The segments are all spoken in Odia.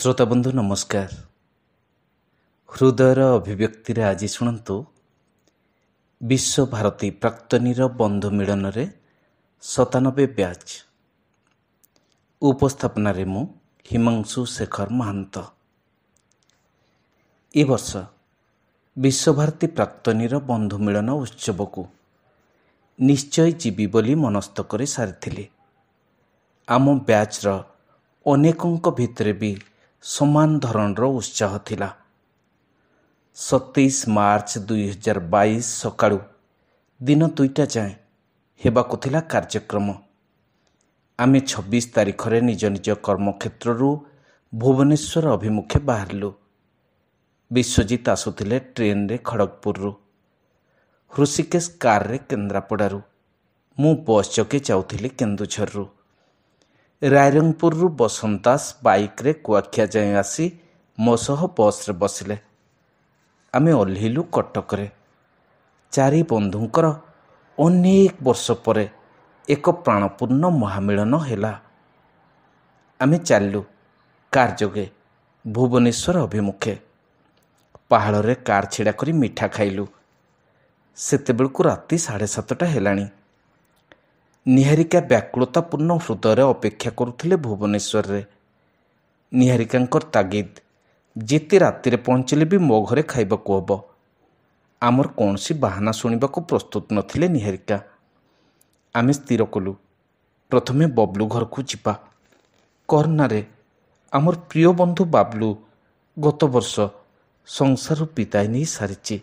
ଶ୍ରୋତାବନ୍ଧୁ ନମସ୍କାର। ହୃଦୟର ଅଭିବ୍ୟକ୍ତିରେ ଆଜି ଶୁଣନ୍ତୁ ବିଶ୍ୱଭାରତୀ ପ୍ରାକ୍ତନୀର ବନ୍ଧୁ ମିଳନରେ 97 ବ୍ୟାଚ୍। ଉପସ୍ଥାପନାରେ ମୁଁ ହିମାଂଶୁ ଶେଖର ମହାନ୍ତ। ଏ ବର୍ଷ ବିଶ୍ୱଭାରତୀ ପ୍ରାକ୍ତନୀର ବନ୍ଧୁ ମିଳନ ଉତ୍ସବକୁ ନିଶ୍ଚୟ ଯିବି ବୋଲି ମନସ୍ଥ କରି ସାରିଥିଲି। ଆମ ବ୍ୟାଚ୍ର ଅନେକଙ୍କ ଭିତରେ ବି ସମାନ ଧରଣର ଉତ୍ସାହ ଥିଲା। 27 ମାର୍ଚ୍ଚ 2022 ସକାଳୁ ଦିନ 2ଟା ଯାଏଁ ହେବାକୁ ଥିଲା କାର୍ଯ୍ୟକ୍ରମ। ଆମେ 26 ତାରିଖରେ ନିଜ ନିଜ କର୍ମକ୍ଷେତ୍ରରୁ ଭୁବନେଶ୍ୱର ଅଭିମୁଖେ ବାହାରିଲୁ। ବିଶ୍ୱଜିତ ଆସୁଥିଲେ ଟ୍ରେନରେ ଖଡ଼ଗପୁରରୁ, ହୃଷିକେଶ କାରରେ କେନ୍ଦ୍ରାପଡ଼ାରୁ, ମୁଁ ବସ୍ ଯୋଗେ ଯାଉଥିଲି କେନ୍ଦୁଝରରୁ। ରାଇରଙ୍ଗପୁରରୁ ବସନ୍ତ ଦାସ ବାଇକ୍ରେ କୁଆଖିଆ ଯାଏଁ ଆସି ମୋ ସହ ବସ୍ରେ ବସିଲେ। ଆମେ ଓହ୍ଲେଇଲୁ କଟକରେ। ଚାରି ବନ୍ଧୁଙ୍କର ଅନେକ ବର୍ଷ ପରେ ଏକ ପ୍ରାଣପୂର୍ଣ୍ଣ ମହାମିଳନ ହେଲା। ଆମେ ଚାଲିଲୁ କାର୍ ଯୋଗେ ଭୁବନେଶ୍ୱର ଅଭିମୁଖେ। ପାହାଳରେ କାର୍ ଛିଡ଼ା କରି ମିଠା ଖାଇଲୁ। ସେତେବେଳକୁ ରାତି 7:30 ହେଲାଣି। ନିହାରିକା ବ୍ୟାକୁଳତାପୂର୍ଣ୍ଣ ହୃଦୟରେ ଅପେକ୍ଷା କରୁଥିଲେ ଭୁବନେଶ୍ୱରରେ। ନିହାରିକାଙ୍କର ତାଗିଦ, ଯେତେ ରାତିରେ ପହଞ୍ଚିଲେ ବି ମୋ ଘରେ ଖାଇବାକୁ ହେବ। ଆମର କୌଣସି ବାହାନା ଶୁଣିବାକୁ ପ୍ରସ୍ତୁତ ନଥିଲେ ନିହାରିକା। ଆମେ ସ୍ଥିର କଲୁ ପ୍ରଥମେ ବବଲୁ ଘରକୁ ଯିବା। କର୍ଣ୍ଣାରେ ଆମର ପ୍ରିୟ ବନ୍ଧୁ ବାବଲୁ ଗତ ବର୍ଷ ସଂସାରରୁ ବିଦାୟ ନେଇ ସାରିଛି।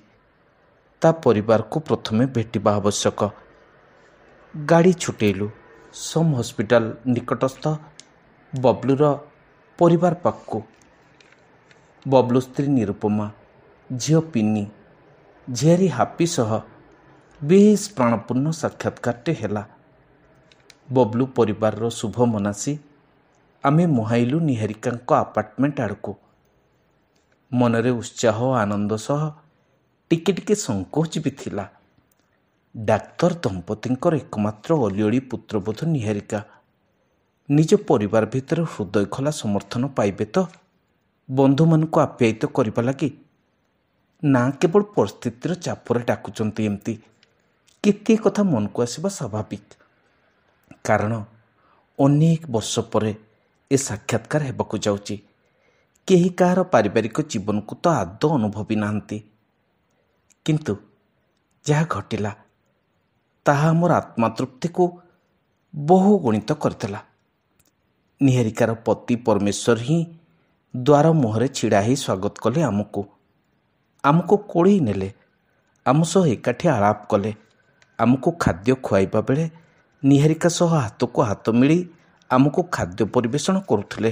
ତା ପରିବାରକୁ ପ୍ରଥମେ ଭେଟିବା ଆବଶ୍ୟକ। ଗାଡ଼ି ଛୁଟେଇଲୁ ସମ୍ ହସ୍ପିଟାଲ ନିକଟସ୍ଥ ବବଲୁର ପରିବାର ପାଖକୁ। ବବଲୁ ସ୍ତ୍ରୀ ନିରୁପମା, ଝିଅ ପିନି, ଝିଆରୀ ହାପି ସହ ବେଶ ପ୍ରାଣପୂର୍ଣ୍ଣ ସାକ୍ଷାତକାରଟେ ହେଲା। ବବଲୁ ପରିବାରର ଶୁଭ ମନାସି ଆମେ ମୁହାଁଇଲୁ ନିହାରିକାଙ୍କ ଆପାର୍ଟମେଣ୍ଟ ଆଡ଼କୁ। ମନରେ ଉତ୍ସାହ ଓ ଆନନ୍ଦ ସହ ଟିକେ ଟିକେ ସଙ୍କୋଚ ବି ଥିଲା। ଡାକ୍ତର ଦମ୍ପତିଙ୍କର ଏକମାତ୍ର ଅଲିଅଳି ପୁତ୍ରବୋଧ ନିହାରିକା ନିଜ ପରିବାର ଭିତରେ ହୃଦୟ ଖୋଲା ସମର୍ଥନ ପାଇବେ ତ ବନ୍ଧୁମାନଙ୍କୁ ଆପ୍ୟାୟିତ କରିବା ଲାଗି? ନା କେବଳ ପରିସ୍ଥିତିର ଚାପରେ ଡାକୁଛନ୍ତି ଏମିତି? କେତେ କଥା ମନକୁ ଆସିବା ସ୍ୱାଭାବିକ। କାରଣ ଅନେକ ବର୍ଷ ପରେ ଏ ସାକ୍ଷାତକାର ହେବାକୁ ଯାଉଛି। କେହି କାହାର ପାରିବାରିକ ଜୀବନକୁ ତ ଆଦୌ ଅନୁଭବି ନାହାନ୍ତି। କିନ୍ତୁ ଯାହା ଘଟିଲା ତାହା ଆମର ଆତ୍ମାତୃପ୍ତିକୁ ବହୁ ଗୁଣିତ କରିଥିଲା। ନିହାରିକାର ପତି ପରମେଶ୍ୱର ହିଁ ଦ୍ୱାର ମୁହଁରେ ଛିଡ଼ା ହେଇ ସ୍ୱାଗତ କଲେ ଆମକୁ କୋଳେଇ ନେଲେ, ଆମ ସହ ଏକାଠି ଆଳାପ କଲେ। ଆମକୁ ଖାଦ୍ୟ ଖୁଆଇବା ବେଳେ ନିହାରିକା ସହ ହାତକୁ ହାତ ମିଳି ଆମକୁ ଖାଦ୍ୟ ପରିବେଷଣ କରୁଥିଲେ।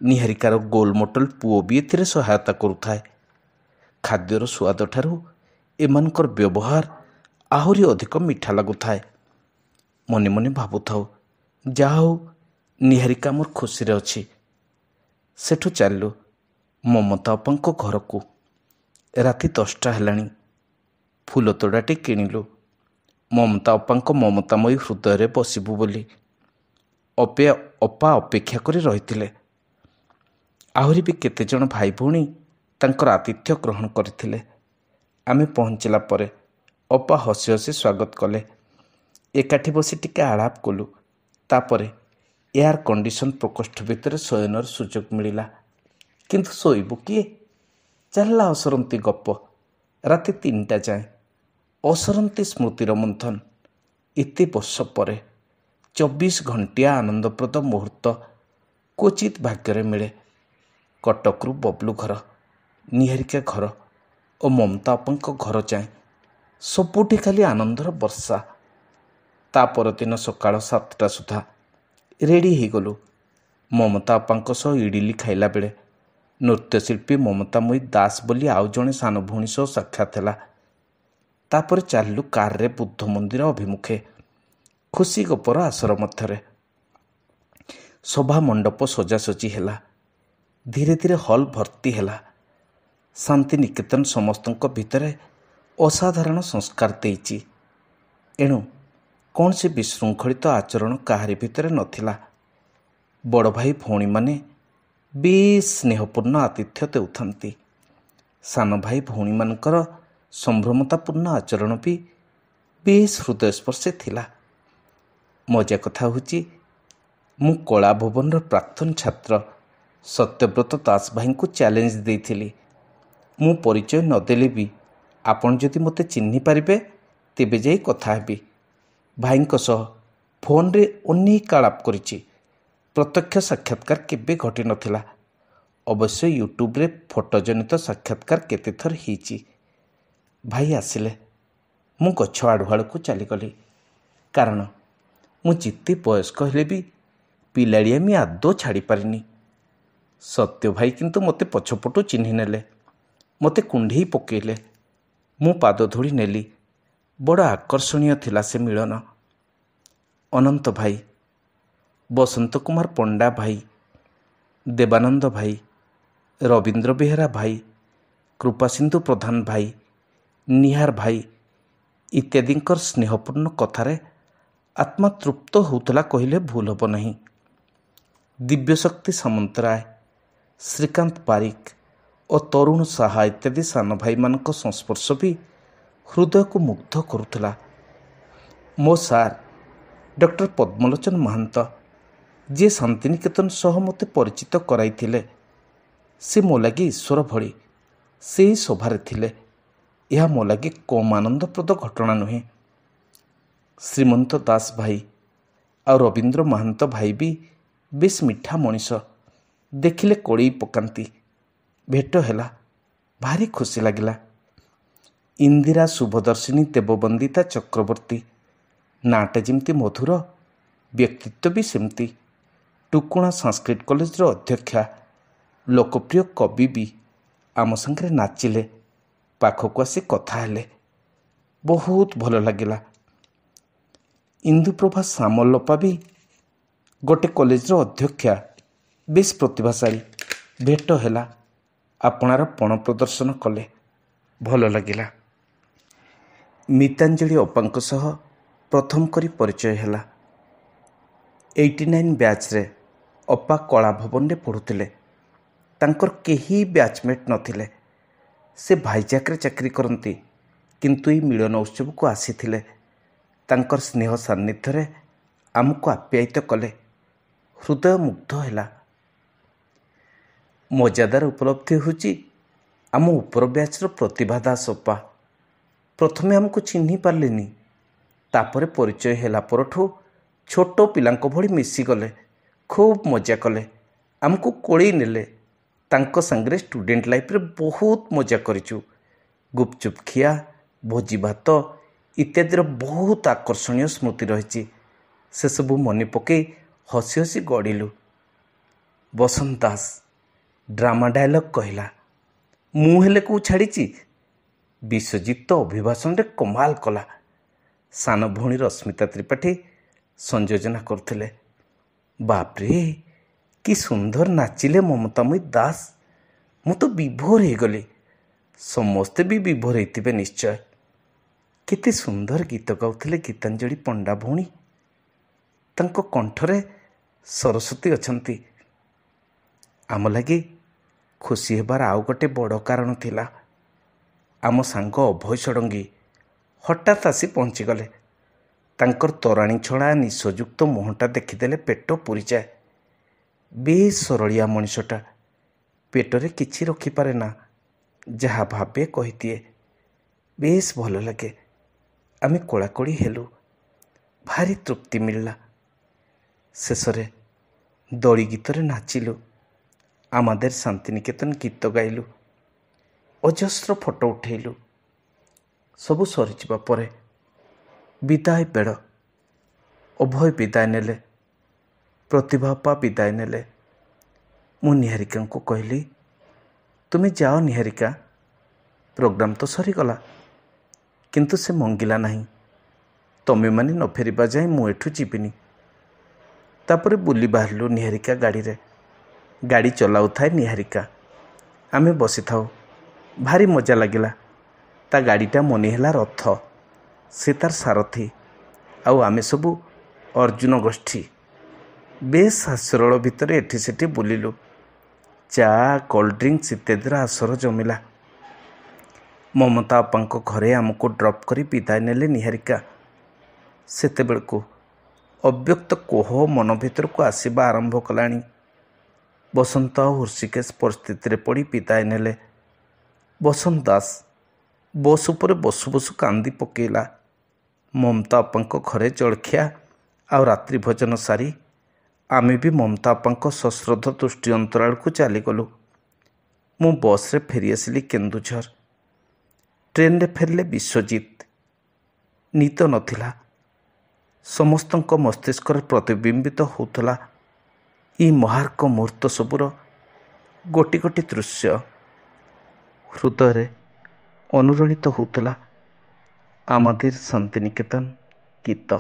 ନିହାରିକାର ଗୋଲମୋଟଲ ପୁଅ ବି ଏଥିରେ ସହାୟତା କରୁଥାଏ। ଖାଦ୍ୟର ସୁଆଦ ଠାରୁ ଏମାନଙ୍କର ବ୍ୟବହାର ଆହୁରି ଅଧିକ ମିଠା ଲାଗୁଥାଏ। ମନେ ମନେ ଭାବୁଥାଉ, ଯାହା ହଉ ନିହାରିକା ଆମର ଖୁସିରେ ଅଛି। ସେଠୁ ଚାଲିଲୁ ମମତା ଅପାଙ୍କ ଘରକୁ। ରାତି 10ଟା ହେଲାଣି। ଫୁଲ ତୋଡ଼ାଟି କିଣିଲୁ ମମତା ଅପାଙ୍କ ମମତାମୟୀ ହୃଦୟରେ ବସିବୁ ବୋଲି। ଅପା ଅପେକ୍ଷା କରି ରହିଥିଲେ। ଆହୁରି ବି କେତେଜଣ ଭାଇ ଭଉଣୀ ତାଙ୍କର ଆତିଥ୍ୟ ଗ୍ରହଣ କରିଥିଲେ। ଆମେ ପହଞ୍ଚିଲା ପରେ ଅପା ହସି ହସି ସ୍ୱାଗତ କଲେ। ଏକାଠି ବସି ଟିକେ ଆଳାପ କଲୁ। ତାପରେ ଏୟାର କଣ୍ଡିସନ ପ୍ରକୋଷ୍ଠ ଭିତରେ ଶୟନର ସୁଯୋଗ ମିଳିଲା। କିନ୍ତୁ ଶୋଇବୁ କିଏ? ଚାଲିଲା ଅସରନ୍ତି ଗପ ରାତି 3ଟା ଯାଏଁ। ଅସରନ୍ତି ସ୍ମୃତିର ମନ୍ଥନ। ଏତେ ବର୍ଷ ପରେ 24 ଘଣ୍ଟିଆ ଆନନ୍ଦପ୍ରଦ ମୁହୂର୍ତ୍ତ କ୍ୱଚିତ ଭାଗ୍ୟରେ ମିଳେ। କଟକରୁ ବବଲୁ ଘର, ନିହାରିକା ଘର ଓ ମମତା ଅପାଙ୍କ ଘର ଯାଏଁ ସବୁଠି ଖାଲି ଆନନ୍ଦର ବର୍ଷା। ତା ପରଦିନ ସକାଳ 7ଟା ସୁଦ୍ଧା ରେଡ଼ି ହେଇଗଲୁ। ମମତା ଅପାଙ୍କ ସହ ଇଡ଼ିଲି ଖାଇଲା ବେଳେ ନୃତ୍ୟଶିଳ୍ପୀ ମମତାମୟୀ ଦାସ ବୋଲି ଆଉ ଜଣେ ସାନ ଭଉଣୀ ସହ ସାକ୍ଷାତ ହେଲା। ତାପରେ ଚାଲିଲୁ କାରରେ ବୁଦ୍ଧ ମନ୍ଦିର ଅଭିମୁଖେ। ଖୁସି ଗପର ଆସର ମଧ୍ୟରେ ସଭା ମଣ୍ଡପ ସଜାସଜି ହେଲା। ଧୀରେ ଧୀରେ ହଲ୍ ଭର୍ତ୍ତି ହେଲା। ଶାନ୍ତିନିକେତନ ସମସ୍ତଙ୍କ ଭିତରେ ଅସାଧାରଣ ସଂସ୍କାର ଦେଇଛି। ଏଣୁ କୌଣସି ବିଶୃଙ୍ଖଳିତ ଆଚରଣ କାହାରି ଭିତରେ ନଥିଲା। ବଡ଼ ଭାଇ ଭଉଣୀମାନେ ବେଶ୍ ସ୍ନେହପୂର୍ଣ୍ଣ ଆତିଥ୍ୟ ଦେଉଥାନ୍ତି। ସାନ ଭାଇ ଭଉଣୀମାନଙ୍କର ସମ୍ଭ୍ରମତାପୂର୍ଣ୍ଣ ଆଚରଣ ବି ବେଶ୍ ହୃଦୟସ୍ପର୍ଶୀ ଥିଲା। ମଜା କଥା ହେଉଛି, ମୁଁ କଳା ଭବନର ପ୍ରାକ୍ତନ ଛାତ୍ର ସତ୍ୟବ୍ରତ ଦାସ ଭାଇଙ୍କୁ ଚ୍ୟାଲେଞ୍ଜ ଦେଇଥିଲି, ମୁଁ ପରିଚୟ ନଦେଲେ ବି ଆପଣ ଯଦି ମୋତେ ଚିହ୍ନି ପାରିବେ ତେବେ ଯାଇ କଥା ହେବି। ଭାଇଙ୍କ ସହ ଫୋନରେ ଅନେକ ଆଳାପ କରିଛି, ପ୍ରତ୍ୟକ୍ଷ ସାକ୍ଷାତକାର କେବେ ଘଟିନଥିଲା। ଅବଶ୍ୟ ୟୁଟ୍ୟୁବରେ ଫଟୋଜନିତ ସାକ୍ଷାତକାର କେତେଥର ହେଇଛି। ଭାଇ ଆସିଲେ, ମୁଁ ଗଛ ଆଢ଼ୁଆଳକୁ ଚାଲିଗଲି। କାରଣ ମୁଁ ଯେତେ ବୟସ୍କ ହେଲେ ବି ପିଲାଳିଆମି ଆଦୌ ଛାଡ଼ିପାରିନି। ସତ୍ୟ ଭାଇ କିନ୍ତୁ ମୋତେ ପଛପଟୁ ଚିହ୍ନି ନେଲେ, ମୋତେ କୁଣ୍ଢେଇ ପକାଇଲେ। ମୁଁ ପାଦ ଧୂଳି ନେଲି। ବଡ଼ ଆକର୍ଷଣୀୟ ଥିଲା ସେ ମିଳନ। ଅନନ୍ତ ଭାଇ, ବସନ୍ତ କୁମାର ପଣ୍ଡା ଭାଇ, ଦେବାନନ୍ଦ ଭାଇ, ରବୀନ୍ଦ୍ର ବେହେରା ଭାଇ, କୃପାସିନ୍ଧୁ ପ୍ରଧାନ ଭାଇ, ନିହାର ଭାଇ ଇତ୍ୟାଦିଙ୍କର ସ୍ନେହପୂର୍ଣ୍ଣ କଥାରେ ଆତ୍ମା ତୃପ୍ତ ହେଉଥିଲା କହିଲେ ଭୁଲ ହେବ ନାହିଁ। ଦିବ୍ୟଶକ୍ତି ସାମନ୍ତରାୟ, ଶ୍ରୀକାନ୍ତ ପାରିକ ଓ ତରୁଣ ସାହା ଇତ୍ୟାଦି ସାନ ଭାଇମାନଙ୍କ ସଂସ୍ପର୍ଶ ବି ହୃଦୟକୁ ମୁଗ୍ଧ କରୁଥିଲା। ମୋ ସାର୍ ଡକ୍ଟର ପଦ୍ମଲୋଚନ ମହାନ୍ତ, ଯିଏ ଶାନ୍ତିନିକେତନ ସହ ମୋତେ ପରିଚିତ କରାଇଥିଲେ, ସେ ମୋ ଲାଗି ଈଶ୍ୱର ଭଳି ସେହି ସଭାରେ ଥିଲେ। ଏହା ମୋ ଲାଗି କମ୍ ଆନନ୍ଦପ୍ରଦ ଘଟଣା ନୁହେଁ। ଶ୍ରୀମନ୍ତ ଦାସ ଭାଇ ଆଉ ରବୀନ୍ଦ୍ର ମହାନ୍ତ ଭାଇ ବି ବେଶ୍ ମିଠା ମଣିଷ, ଦେଖିଲେ କଡ଼େଇ ପକାନ୍ତି। ଭେଟ ହେଲା, ଭାରି ଖୁସି ଲାଗିଲା। ଇନ୍ଦିରା ଶୁଭଦର୍ଶିନୀ ଦେବବନ୍ଦିତା ଚକ୍ରବର୍ତ୍ତୀ, ନାଁଟା ଯେମିତି ମଧୁର, ବ୍ୟକ୍ତିତ୍ୱ ବି ସେମିତି। ଟୁକୁଣା ସଂସ୍କୃତ କଲେଜର ଅଧ୍ୟକ୍ଷା, ଲୋକପ୍ରିୟ କବି ବି ଆମ ସାଙ୍ଗରେ ନାଚିଲେ, ପାଖକୁ ଆସି କଥା ହେଲେ। ବହୁତ ଭଲ ଲାଗିଲା। ଇନ୍ଦୁପ୍ରଭା ସାମଲପା ବି ଗୋଟେ କଲେଜର ଅଧ୍ୟକ୍ଷା, ବେଶ୍ ପ୍ରତିଭାଶାଳୀ। ଭେଟ ହେଲା, ଆପଣାର ପଣ ପ୍ରଦର୍ଶନ କଲେ, ଭଲ ଲାଗିଲା। ମିତାଞ୍ଜଳି ଅପାଙ୍କ ସହ ପ୍ରଥମ କରି ପରିଚୟ ହେଲା। 89 ବ୍ୟାଚ୍ରେ ଅପା କଳା ଭବନରେ ପଢ଼ୁଥିଲେ। ତାଙ୍କର କେହି ବ୍ୟାଚମେଟ୍ ନଥିଲେ। ସେ ଭାଇଜାକରେ ଚାକିରି କରନ୍ତି, କିନ୍ତୁ ଏଇ ମିଳନ ଉତ୍ସବକୁ ଆସିଥିଲେ। ତାଙ୍କର ସ୍ନେହ ସାନ୍ନିଧ୍ୟରେ ଆମକୁ ଆପ୍ୟାୟିତ କଲେ, ହୃଦୟ ମୁଗ୍ଧ ହେଲା। ମଜାଦାର ଉପଲବ୍ଧି ହେଉଛି, ଆମ ଉପର ବ୍ୟାଚ୍ର ପ୍ରତିଭା ଦାସ ଅପା ପ୍ରଥମେ ଆମକୁ ଚିହ୍ନି ପାରିଲେନି। ତାପରେ ପରିଚୟ ହେଲା ପରଠୁ ଛୋଟ ପିଲାଙ୍କ ଭଳି ମିଶିଗଲେ, ଖୁବ୍ ମଜା କଲେ, ଆମକୁ କୋଳେଇ ନେଲେ। ତାଙ୍କ ସାଙ୍ଗରେ ଷ୍ଟୁଡେଣ୍ଟ ଲାଇଫ୍ରେ ବହୁତ ମଜା କରିଛୁ। ଗୁପଚୁପ୍ ଖିଆ, ଭୋଜି ଭାତ ଇତ୍ୟାଦିର ବହୁତ ଆକର୍ଷଣୀୟ ସ୍ମୃତି ରହିଛି। ସେସବୁ ମନେ ପକାଇ ହସି ହସି ଗଡ଼ିଲୁ। ବସନ୍ତ ଦାସ ଡ୍ରାମା ଡାୟଲଗ୍ କହିଲା, ମୁଁ ହେଲେ କେଉଁ ଛାଡ଼ିଛି। ବିଶ୍ୱଜିତ ତ ଅଭିଭାଷଣରେ କମାଲ କଲା। ସାନ ଭଉଣୀ ରଶ୍ମିତା ତ୍ରିପାଠୀ ସଂଯୋଜନା କରୁଥିଲେ। ବାପ୍ରେ, କି ସୁନ୍ଦର ନାଚିଲେ ମମତାମୟୀ ଦାସ। ମୁଁ ତ ବିଭୋର ହେଇଗଲି। ସମସ୍ତେ ବି ବିଭୋର ହେଇଥିବେ ନିଶ୍ଚୟ। କେତେ ସୁନ୍ଦର ଗୀତ ଗାଉଥିଲେ ଗୀତାଞ୍ଜଳି ପଣ୍ଡା ଭଉଣୀ। ତାଙ୍କ କଣ୍ଠରେ ସରସ୍ୱତୀ ଅଛନ୍ତି। ଆମ ଲାଗି ଖୁସି ହେବାର ଆଉ ଗୋଟେ ବଡ଼ କାରଣ ଥିଲା। ଆମ ସାଙ୍ଗ ଅଭୟ ଷଡ଼ଙ୍ଗୀ ହଠାତ୍ ଆସି ପହଞ୍ଚିଗଲେ। ତାଙ୍କର ତୋରାଣୀ ଛଡ଼ା ନିଶଯୁକ୍ତ ମୁହଁଟା ଦେଖିଦେଲେ ପେଟ ପୁରିଯାଏ। ବେଶ୍ ସରଳିଆ ମଣିଷଟା, ପେଟରେ କିଛି ରଖିପାରେ ନା, ଯାହା ଭାବେ କହିଦିଏ। ବେଶ୍ ଭଲ ଲାଗେ। ଆମେ କୋଳାକୋଳି ହେଲୁ, ଭାରି ତୃପ୍ତି ମିଳିଲା। ଶେଷରେ ଦୋଳି ଗୀତରେ ନାଚିଲୁ, আমাদের ଶାନ୍ତିନିକେତନ ଗୀତ ଗାଇଲୁ, ଅଜସ୍ର ଫଟୋ ଉଠେଇଲୁ। ସବୁ ସରିଯିବା ପରେ ବିଦାୟ ବେଳ। ଅଭୟ ବିଦାୟ ନେଲେ, ପ୍ରତିଭା ଅପା ବିଦାୟ ନେଲେ। ମୁଁ ନିହାରିକାଙ୍କୁ କହିଲି, ତୁମେ ଯାଅ ନିହାରିକା, ପ୍ରୋଗ୍ରାମ ତ ସରିଗଲା। କିନ୍ତୁ ସେ ମଙ୍ଗିଲା ନାହିଁ। ତମେମାନେ ନ ଫେରିବା ଯାଏଁ ମୁଁ ଏଠୁ ଯିବିନି। ତାପରେ ବୁଲି ବାହାରିଲୁ ନିହାରିକା ଗାଡ଼ିରେ। ଗାଡ଼ି ଚଲାଉଥାଏ ନିହାରିକା, ଆମେ ବସିଥାଉ। ଭାରି ମଜା ଲାଗିଲା। ତା ଗାଡ଼ିଟା ମନେ ହେଲା ରଥ। ସେ ତାର ସାରଥି, ଆଉ ଆମେ ସବୁ ଅର୍ଜୁନ ଗୋଷ୍ଠୀ। ବେଶ୍ ହାସ୍ୟରଳ ଭିତରେ ଏଠି ସେଠି ବୁଲିଲୁ। ଚା କୋଲ୍ଡ ଡ୍ରିଙ୍କସ୍ ଇତ୍ୟାଦିର ଆସର ଜମିଲା। ମମତା ଅପାଙ୍କ ଘରେ ଆମକୁ ଡ୍ରପ୍ କରି ବିଦାୟ ନେଲେ ନିହାରିକା। ସେତେବେଳକୁ ଅବ୍ୟକ୍ତ କୋହ ମନ ଭିତରକୁ ଆସିବା ଆରମ୍ଭ କଲାଣି। ବସନ୍ତ ଆଉ ହୃଷିକେଶ ପରିସ୍ଥିତିରେ ପଡ଼ି ବିଦାୟ ନେଲେ। ବସନ୍ତ ଦାସ ବସ୍ ଉପରେ ବସୁ ବସୁ କାନ୍ଦି ପକେଇଲା। ମମତା ଅପାଙ୍କ ଘରେ ଜଳଖିଆ ଆଉ ରାତ୍ରି ଭୋଜନ ସାରି ଆମେ ବି ମମତା ଅପାଙ୍କ ସଶ୍ରଦ୍ଧ ଦୃଷ୍ଟି ଅନ୍ତରାଳକୁ ଚାଲିଗଲୁ। ମୁଁ ବସ୍ରେ ଫେରିଆସିଲି କେନ୍ଦୁଝର। ଟ୍ରେନ୍ରେ ଫେରିଲେ ବିଶ୍ୱଜିତ। ନିଦ ନଥିଲା। ସମସ୍ତଙ୍କ ମସ୍ତିଷ୍କରେ ପ୍ରତିବିମ୍ବିତ ହେଉଥିଲା ଏଇ ମହାର୍କ ମୁହୂର୍ତ୍ତ ସବୁର ଗୋଟି ଗୋଟି ଦୃଶ୍ୟ। ହୃଦୟରେ ଅନୁରଣିତ ହେଉଥିଲା ଆମଦିର ଶାନ୍ତିନିକେତନ ଗୀତ।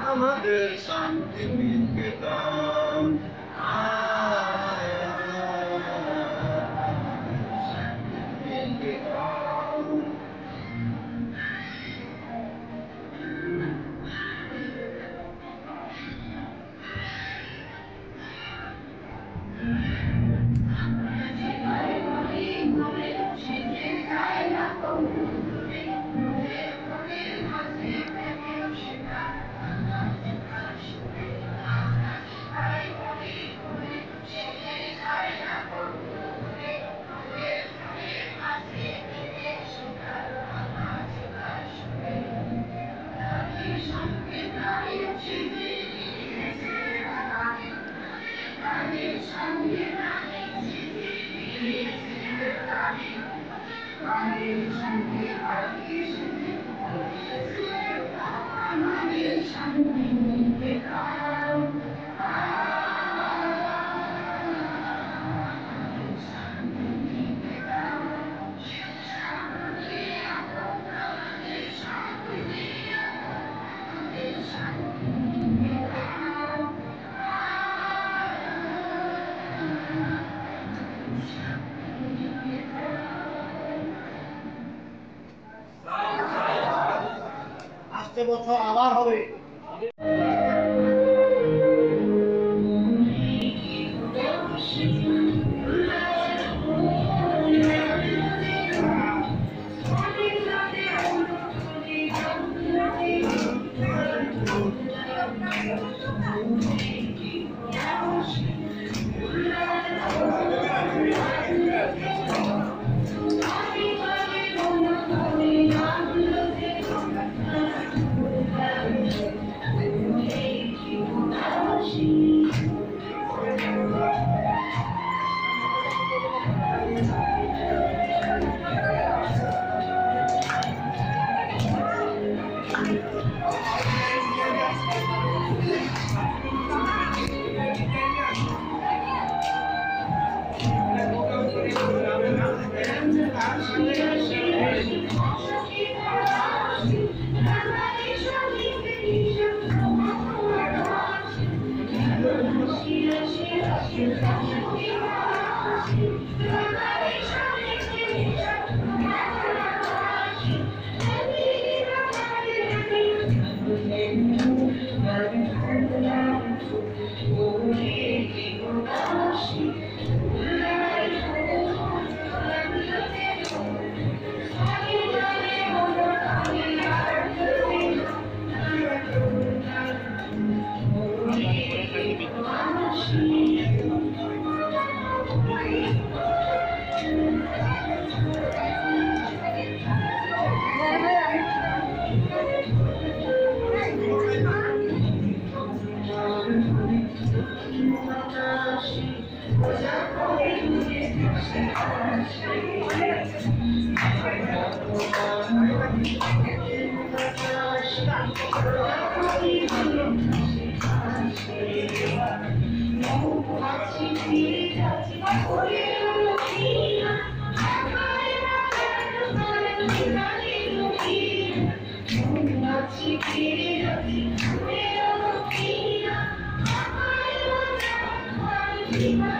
আমাদের শান্তি নিকেতন আসতে বছর আবার হবে। Thank you.